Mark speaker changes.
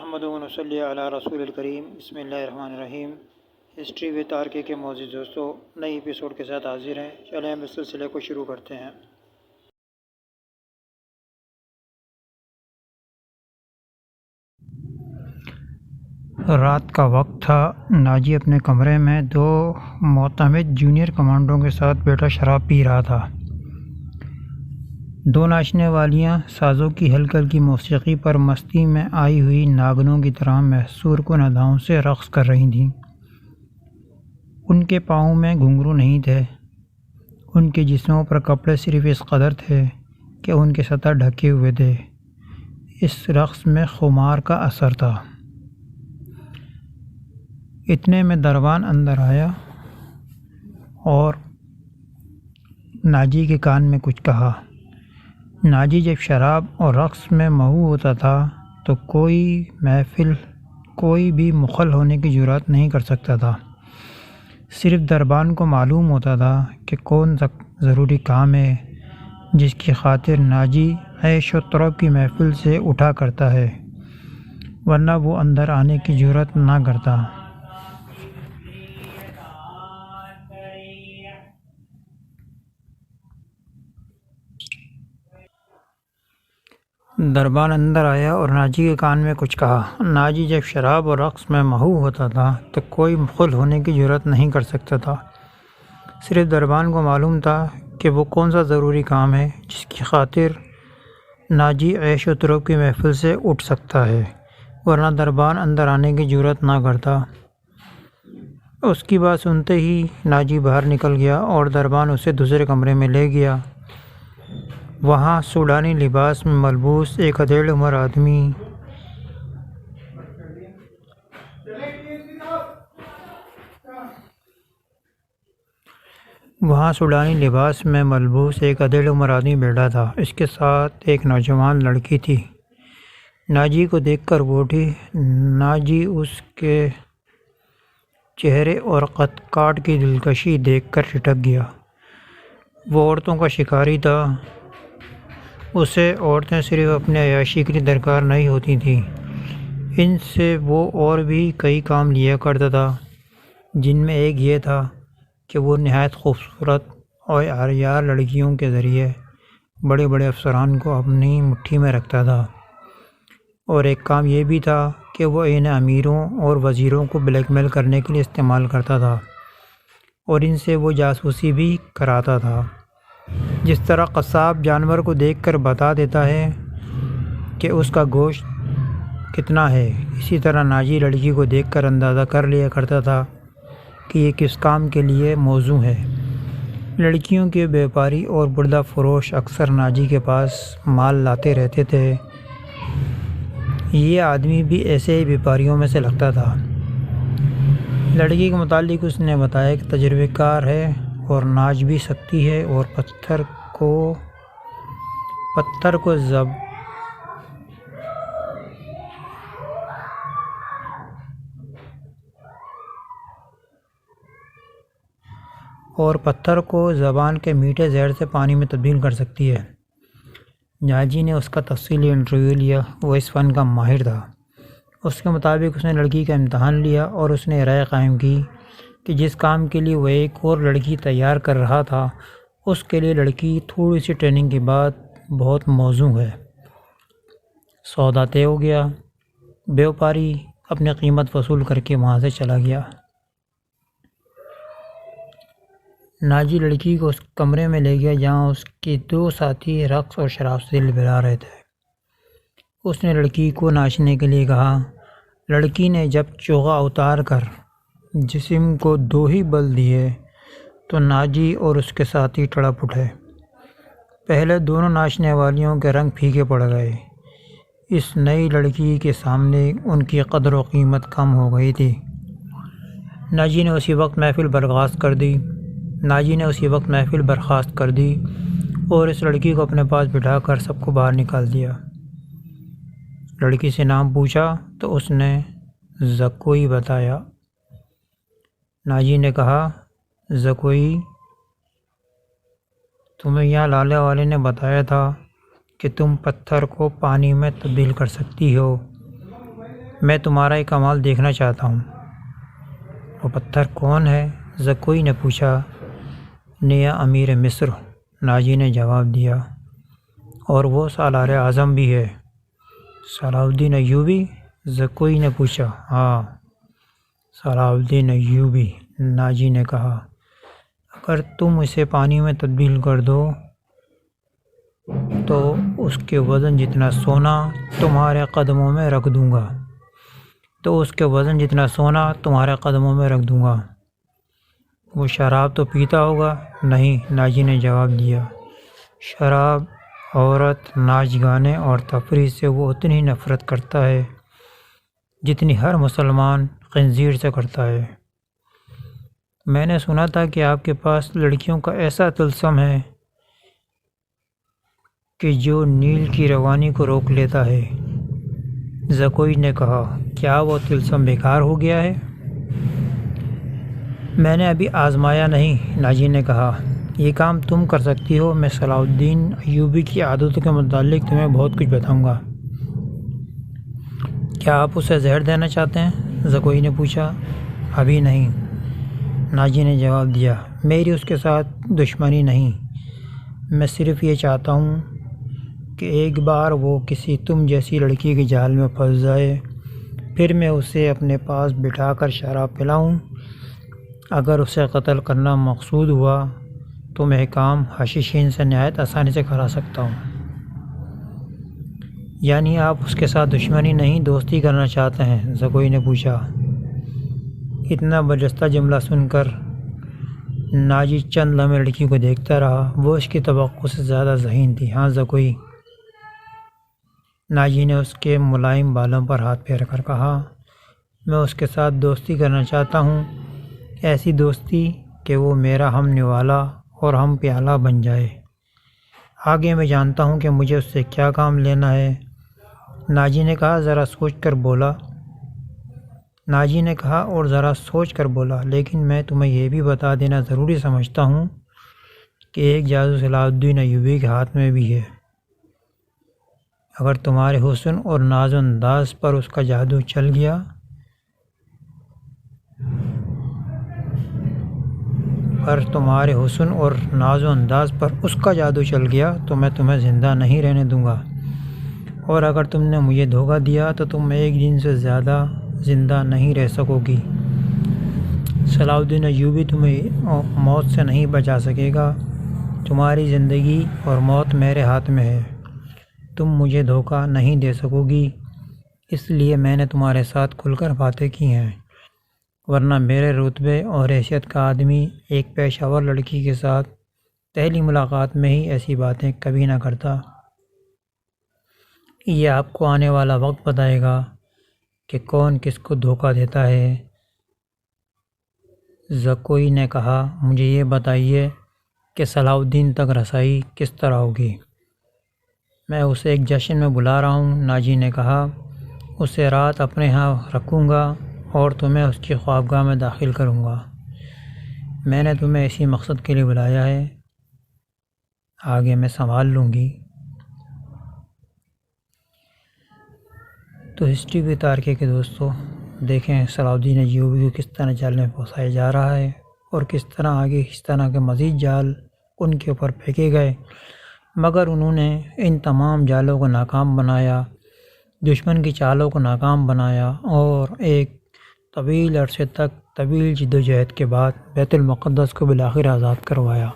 Speaker 1: نحمدہ و نصلی علی رسول الکریم۔ بسم اللہ الرحمن الرحیم۔ ہسٹری ود آر کے معزز دوستو، نئی ایپیسوڈ کے ساتھ حاضر ہیں۔ چلیں ہم اس سلسلے کو شروع کرتے ہیں۔ رات کا وقت تھا۔ ناجی اپنے کمرے میں دو معتمد جونیئر کمانڈوں کے ساتھ بیٹھا شراب پی رہا تھا۔ دو ناچنے والیاں سازوں کی ہلکی ہلکی موسیقی پر مستی میں آئی ہوئی ناگنوں کی طرح محصور کن اداؤں سے رقص کر رہی تھیں۔ ان کے پاؤں میں گھنگرو نہیں تھے، ان کے جسموں پر کپڑے صرف اس قدر تھے کہ ان کے سطح ڈھکے ہوئے تھے۔ اس رقص میں خمار کا اثر تھا۔ اتنے میں دربان اندر آیا اور ناجی کے کان میں کچھ کہا۔ ناجی جب شراب اور رقص میں مہو ہوتا تھا تو کوئی بھی مخل ہونے کی جرات نہیں کر سکتا تھا۔ صرف دربان کو معلوم ہوتا تھا کہ کون سا ضروری کام ہے جس کی خاطر ناجی عیش و طرب کی محفل سے اٹھا کرتا ہے، ورنہ وہ اندر آنے کی جرات نہ کرتا۔ دربان اندر آیا اور ناجی کے کان میں کچھ کہا۔ ناجی جب شراب اور رقص میں مہو ہوتا تھا تو کوئی مخل ہونے کی جرات نہیں کر سکتا تھا۔ صرف دربان کو معلوم تھا کہ وہ کون سا ضروری کام ہے جس کی خاطر ناجی عیش و طرب کی محفل سے اٹھ سکتا ہے، ورنہ دربان اندر آنے کی جرات نہ کرتا۔ اس کی بات سنتے ہی ناجی باہر نکل گیا اور دربان اسے دوسرے کمرے میں لے گیا۔ وہاں سوڈانی لباس میں ملبوس ایک ادھیڑ عمر آدمی بیٹھا تھا۔ اس کے ساتھ ایک نوجوان لڑکی تھی۔ ناجی کو دیکھ کر وہ اٹھی۔ ناجی اس کے چہرے اور قد کاٹ کی دلکشی دیکھ کر ٹھٹک گیا۔ وہ عورتوں کا شکاری تھا۔ اسے عورتیں صرف اپنے عیاشی کے لیے درکار نہیں ہوتی تھیں، ان سے وہ اور بھی کئی کام لیا کرتا تھا، جن میں ایک یہ تھا کہ وہ نہایت خوبصورت اور عیار لڑکیوں کے ذریعے بڑے بڑے افسران کو اپنی مٹھی میں رکھتا تھا، اور ایک کام یہ بھی تھا کہ وہ انہیں امیروں اور وزیروں کو بلیک میل کرنے کے لیے استعمال کرتا تھا، اور ان سے وہ جاسوسی بھی کراتا تھا۔ جس طرح قصاب جانور کو دیکھ کر بتا دیتا ہے کہ اس کا گوشت کتنا ہے، اسی طرح ناجی لڑکی کو دیکھ کر اندازہ کر لیا کرتا تھا کہ یہ کس کام کے لیے موزوں ہے۔ لڑکیوں کے بیپاری اور بردہ فروش اکثر ناجی کے پاس مال لاتے رہتے تھے۔ یہ آدمی بھی ایسے ہی بیپاریوں میں سے لگتا تھا۔ لڑکی کے متعلق اس نے بتایا کہ تجربہ کار ہے اور ناچ بھی سکتی ہے، اور پتھر کو زبان کے میٹھے زہر سے پانی میں تبدیل کر سکتی ہے۔ ناجی نے اس کا تفصیلی انٹرویو لیا۔ وہ اس فن کا ماہر تھا۔ اس کے مطابق اس نے لڑکی کا امتحان لیا اور اس نے رائے قائم کی کہ جس کام کے لیے وہ ایک اور لڑکی تیار کر رہا تھا، اس کے لیے لڑکی تھوڑی سی ٹریننگ کے بعد بہت موزوں ہے۔ سودا طے ہو گیا۔ بیوپاری اپنی قیمت وصول کر کے وہاں سے چلا گیا۔ ناجی لڑکی کو اس کمرے میں لے گیا جہاں اس کے دو ساتھی رقص اور شراب سے دل بہلا رہے تھے۔ اس نے لڑکی کو ناچنے کے لیے کہا۔ لڑکی نے جب چوغا اتار کر جسم کو دو ہی بل دیے تو ناجی اور اس کے ساتھی تڑپ اٹھے۔ پہلے دونوں ناچنے والیوں کے رنگ پھیکے پڑ گئے۔ اس نئی لڑکی کے سامنے ان کی قدر و قیمت کم ہو گئی تھی۔ ناجی نے اسی وقت محفل برخاست کر دی اور اس لڑکی کو اپنے پاس بٹھا کر سب کو باہر نکال دیا۔ لڑکی سے نام پوچھا تو اس نے زکوئی بتایا۔ ناجی نے کہا، زکوئی، تمہیں یہاں لانے والے نے بتایا تھا کہ تم پتھر کو پانی میں تبدیل کر سکتی ہو۔ میں تمہارا یہ کمال دیکھنا چاہتا ہوں۔ وہ پتھر کون ہے؟ زکوئی نے پوچھا۔ نیا امیر مصر، ناجی نے جواب دیا، اور وہ سالار اعظم بھی ہے۔ صلاح الدین ایوبی؟ زکوئی نے پوچھا۔ ہاں، صلاح الدین ایوبی، ناجی نے کہا۔ اگر تم اسے پانی میں تبدیل کر دو تو اس کے وزن جتنا سونا تمہارے قدموں میں رکھ دوں گا۔ وہ شراب تو پیتا ہوگا؟ نہیں، ناجی نے جواب دیا۔ شراب، عورت، ناچ گانے اور تفریح سے وہ اتنی نفرت کرتا ہے جتنی ہر مسلمان خنزیر سے کرتا ہے۔ میں نے سنا تھا کہ آپ کے پاس لڑکیوں کا ایسا طلسم ہے کہ جو نیل کی روانی کو روک لیتا ہے۔ زکوئی نے کہا۔ کیا وہ طلسم بیکار ہو گیا ہے؟ میں نے ابھی آزمایا نہیں، ناجی نے کہا۔ یہ کام تم کر سکتی ہو۔ میں صلاح الدین ایوبی کی عادتوں کے متعلق تمہیں بہت کچھ بتاؤں گا۔ کیا آپ اسے زہر دینا چاہتے ہیں؟ زکوئی نے پوچھا۔ ابھی نہیں، ناجی نے جواب دیا۔ میری اس کے ساتھ دشمنی نہیں، میں صرف یہ چاہتا ہوں کہ ایک بار وہ کسی تم جیسی لڑکی کے جال میں پھنس جائے، پھر میں اسے اپنے پاس بٹھا کر شراب پلاؤں۔ اگر اسے قتل کرنا مقصود ہوا تو میں کام حشیشین سے نہایت آسانی سے کرا سکتا ہوں۔ یعنی آپ اس کے ساتھ دشمنی نہیں، دوستی کرنا چاہتے ہیں؟ زکوئی نے پوچھا۔ اتنا برجستہ جملہ سن کر ناجی چند لمحے لڑکی کو دیکھتا رہا۔ وہ اس کی توقع سے زیادہ ذہین تھی۔ ہاں زکوئی، ناجی نے اس کے ملائم بالوں پر ہاتھ پھیر کر کہا۔ میں اس کے ساتھ دوستی کرنا چاہتا ہوں، ایسی دوستی کہ وہ میرا ہم نوالا اور ہم پیالہ بن جائے۔ آگے میں جانتا ہوں کہ مجھے اس سے کیا کام لینا ہے۔ ناجی نے کہا اور ذرا سوچ کر بولا، لیکن میں تمہیں یہ بھی بتا دینا ضروری سمجھتا ہوں کہ ایک جادو صلاح الدین ایوبی کے ہاتھ میں بھی ہے۔ اگر تمہارے حسن اور ناز و انداز پر اس کا جادو چل گیا تو میں تمہیں زندہ نہیں رہنے دوں گا، اور اگر تم نے مجھے دھوکہ دیا تو تم ایک دن سے زیادہ زندہ نہیں رہ سکو گی۔ صلاح الدین ایوبی تمہیں موت سے نہیں بچا سکے گا۔ تمہاری زندگی اور موت میرے ہاتھ میں ہے۔ تم مجھے دھوکہ نہیں دے سکو گی، اس لیے میں نے تمہارے ساتھ کھل کر باتیں کی ہیں، ورنہ میرے رتبے اور حیثیت کا آدمی ایک پیشہ ور لڑکی کے ساتھ پہلی ملاقات میں ہی ایسی باتیں کبھی نہ کرتا۔ یہ آپ کو آنے والا وقت بتائے گا کہ کون کس کو دھوکہ دیتا ہے۔ زکوئی نے کہا۔ مجھے یہ بتائیے کہ صلاح الدین تک رسائی کس طرح ہوگی؟ میں اسے ایک جشن میں بلا رہا ہوں، ناجی نے کہا۔ اسے رات اپنے ہاں رکھوں گا اور تمہیں اس کی خوابگاہ میں داخل کروں گا۔ میں نے تمہیں اسی مقصد کے لیے بلایا ہے، آگے میں سنبھال لوں گی۔ تو ہسٹری کے تارکے کے دوستوں، دیکھیں صلاح الدین ایوبی کو کس طرح جال میں پھنسایا جا رہا ہے اور کس طرح آگے اس طرح کے مزید جال ان کے اوپر پھینکے گئے، مگر انہوں نے ان تمام جالوں کو ناکام بنایا، دشمن کی چالوں کو ناکام بنایا، اور ایک طویل عرصے تک طویل جد و جہد کے بعد بیت المقدس کو بالآخر آزاد کروایا۔